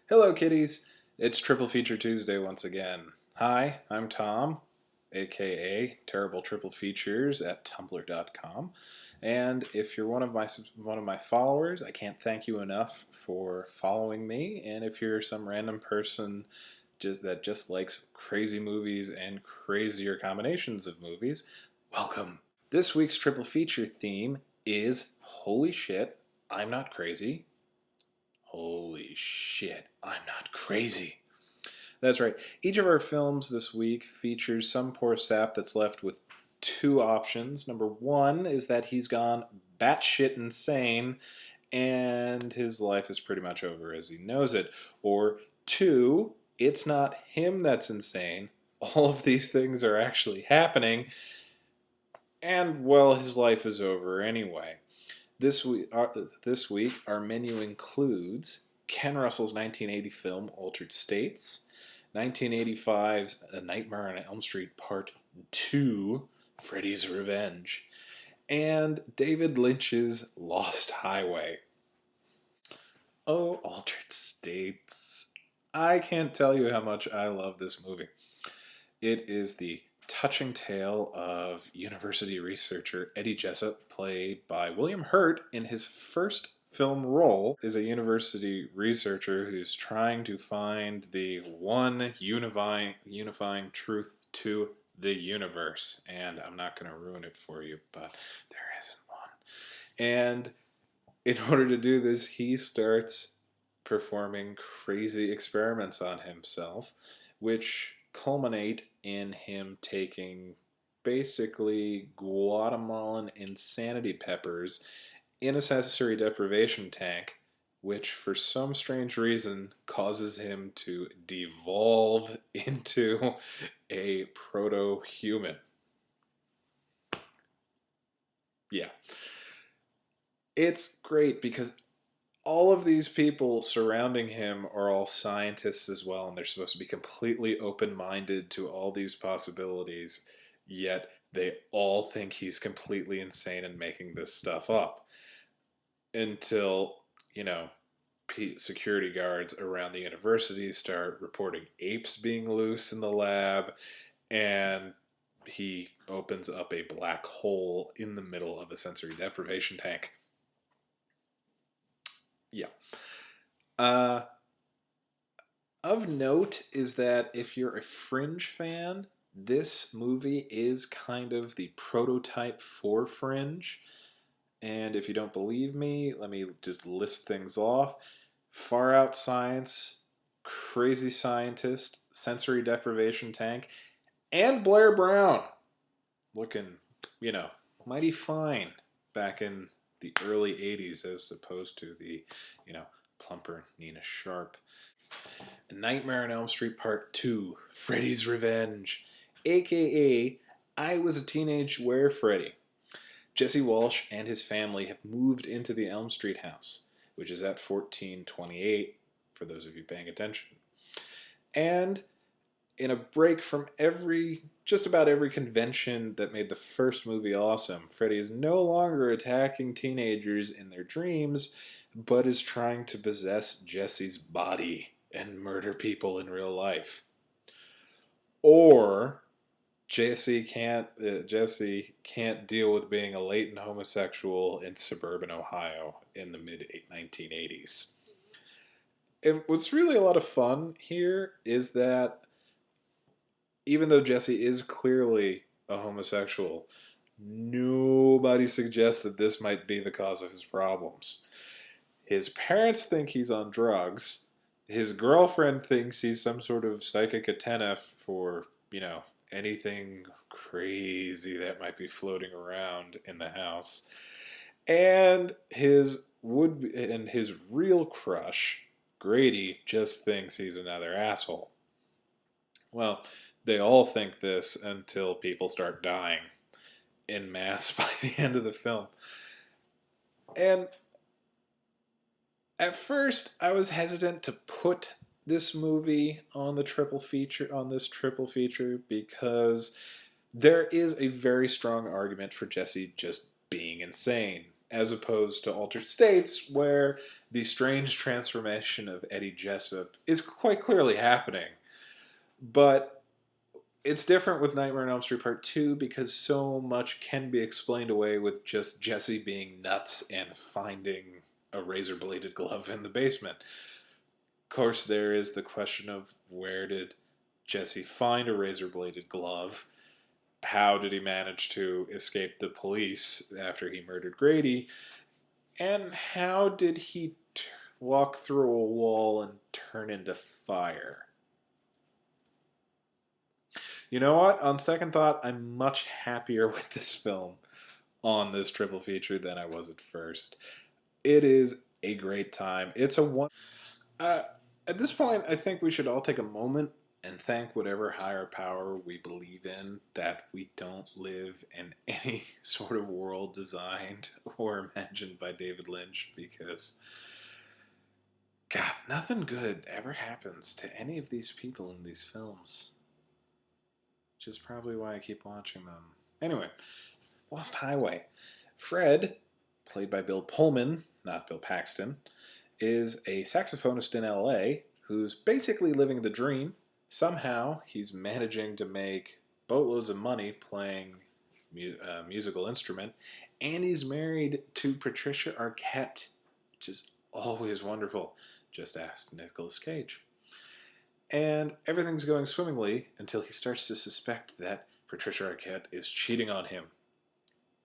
Hello, kitties. It's Triple Feature Tuesday once again. Hi, I'm Tom, aka Terrible Triple Features at Tumblr.com. And if you're one of my followers, I can't thank you enough for following me. And if you're some random person that just likes crazy movies and crazier combinations of movies, welcome. This week's Triple Feature theme is Holy Shit, I'm Not Crazy. Holy shit, I'm not crazy. That's right. Each of our films this week features some poor sap that's left with two options. Number one is that he's gone batshit insane and his life is pretty much over as he knows it. Or two, it's not him that's insane. All of these things are actually happening, and well, his life is over anyway. This week, our menu includes Ken Russell's 1980 film Altered States, 1985's A Nightmare on Elm Street Part 2, Freddy's Revenge, and David Lynch's Lost Highway. Oh, Altered States. I can't tell you how much I love this movie. It is the touching tale of university researcher Eddie Jessup, played by William Hurt in his first film role, is a university researcher who's trying to find the one unifying truth to the universe. And I'm not going to ruin it for you, but there isn't one. And in order to do this, he starts performing crazy experiments on himself, which culminate in him taking basically Guatemalan insanity peppers in a sensory deprivation tank, which for some strange reason causes him to devolve into a proto-human. Yeah. It's great because all of these people surrounding him are all scientists as well, and they're supposed to be completely open minded to all these possibilities, yet they all think he's completely insane and making this stuff up until, you know, security guards around the university start reporting apes being loose in the lab, and he opens up a black hole in the middle of a sensory deprivation tank. Yeah. Uh, Of note is that if you're a Fringe fan, this movie is kind of the prototype for Fringe. And if you don't believe me, let me just list things off. Far Out Science, Crazy Scientist, Sensory Deprivation Tank, and Blair Brown. Looking, mighty fine back in the early 80s as opposed to the, plumper Nina Sharp. Nightmare on Elm Street Part 2, Freddy's Revenge, aka I Was a Teenage Were Freddy. Jesse Walsh and his family have moved into the Elm Street house, which is at 1428, for those of you paying attention. And in a break from just about every convention that made the first movie awesome, Freddy is no longer attacking teenagers in their dreams, but is trying to possess Jesse's body and murder people in real life. Or Jesse can't deal with being a latent homosexual in suburban Ohio in the mid 1980s. And what's really a lot of fun here is that even though Jesse is clearly a homosexual, nobody suggests that this might be the cause of his problems. His parents think he's on drugs. His girlfriend thinks he's some sort of psychic antenna for, anything crazy that might be floating around in the house. And his real crush, Grady, just thinks he's another asshole. Well, they all think this until people start dying en masse by the end of the film. And at first, I was hesitant to put this movie on this triple feature, because there is a very strong argument for Jesse just being insane. as opposed to Altered States, where the strange transformation of Eddie Jessup is quite clearly happening. But it's different with Nightmare on Elm Street Part 2 because so much can be explained away with just Jesse being nuts and finding a razor-bladed glove in the basement. Of course, there is the question of where did Jesse find a razor-bladed glove? How did he manage to escape the police after he murdered Grady? And how did he walk through a wall and turn into fire? You know what? On second thought, I'm much happier with this film on this triple feature than I was at first. It is a great time. It's a one. Uh, at this point, I think we should all take a moment and thank whatever higher power we believe in that we don't live in any sort of world designed or imagined by David Lynch, because God, nothing good ever happens to any of these people in these films. Which is probably why I keep watching them. Anyway, Lost Highway. Fred, played by Bill Pullman, not Bill Paxton, is a saxophonist in LA who's basically living the dream. Somehow, he's managing to make boatloads of money playing a musical instrument, and he's married to Patricia Arquette, which is always wonderful. Just ask Nicolas Cage. And everything's going swimmingly until he starts to suspect that Patricia Arquette is cheating on him.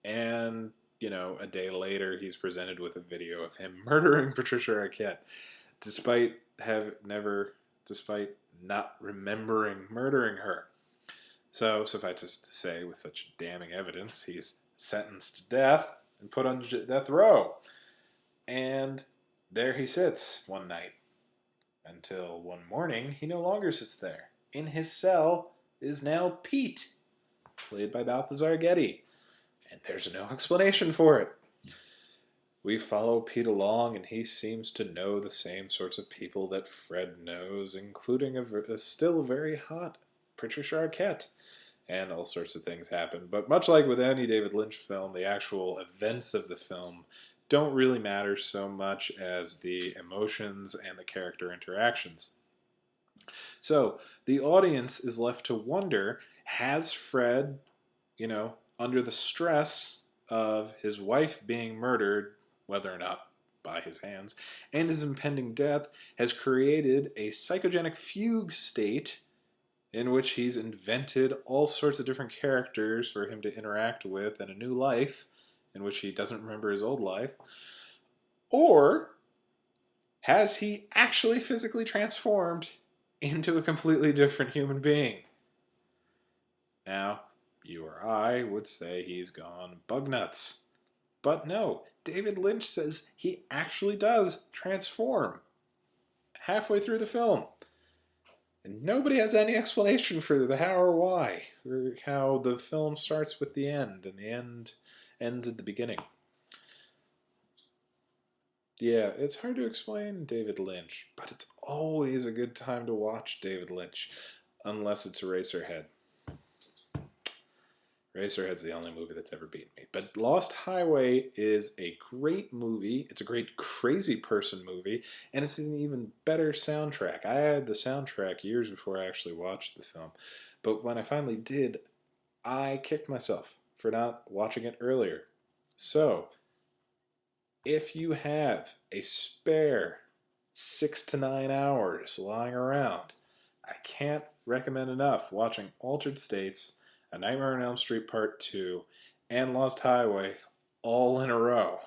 And, you know, a day later, he's presented with a video of him murdering Patricia Arquette, despite not remembering murdering her. So, suffice it to say, with such damning evidence, he's sentenced to death and put on death row. And there he sits one night. Until one morning, he no longer sits there. In his cell is now Pete, played by Balthazar Getty. And there's no explanation for it. We follow Pete along, and he seems to know the same sorts of people that Fred knows, including a still very hot Patricia Arquette. And all sorts of things happen. But much like with any David Lynch film, the actual events of the film don't really matter so much as the emotions and the character interactions. So the audience is left to wonder, has Fred, under the stress of his wife being murdered, whether or not by his hands, and his impending death, has created a psychogenic fugue state in which he's invented all sorts of different characters for him to interact with and a new life in which he doesn't remember his old life? Or has he actually physically transformed into a completely different human being? Now, you or I would say he's gone bug nuts. But no, David Lynch says he actually does transform halfway through the film. And nobody has any explanation for the how or why, or how the film starts with the end and the end ends at the beginning. Yeah, it's hard to explain David Lynch, but it's always a good time to watch David Lynch, unless it's Eraserhead. Eraserhead's the only movie that's ever beaten me. But Lost Highway is a great movie. It's a great crazy person movie, and it's an even better soundtrack. I had the soundtrack years before I actually watched the film, but when I finally did, I kicked myself for not watching it earlier. So, if you have a spare 6 to 9 hours lying around, I can't recommend enough watching Altered States, A Nightmare on Elm Street Part 2, and Lost Highway all in a row,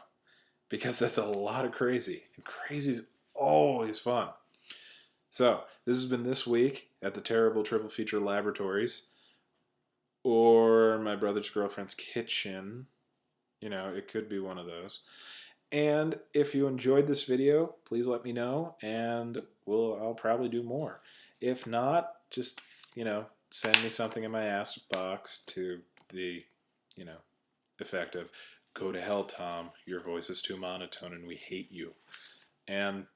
because that's a lot of crazy, and crazy's always fun. So, this has been This Week at the Terrible Triple Feature Laboratories, or My Brother's Girlfriend's Kitchen. It could be one of those. And if you enjoyed this video, please let me know, and I'll probably do more. If not, just, send me something in my ass box to the, effect of, "Go to hell, Tom. Your voice is too monotone and we hate you." And,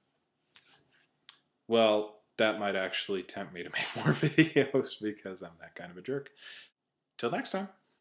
well, that might actually tempt me to make more videos because I'm that kind of a jerk. Till next time.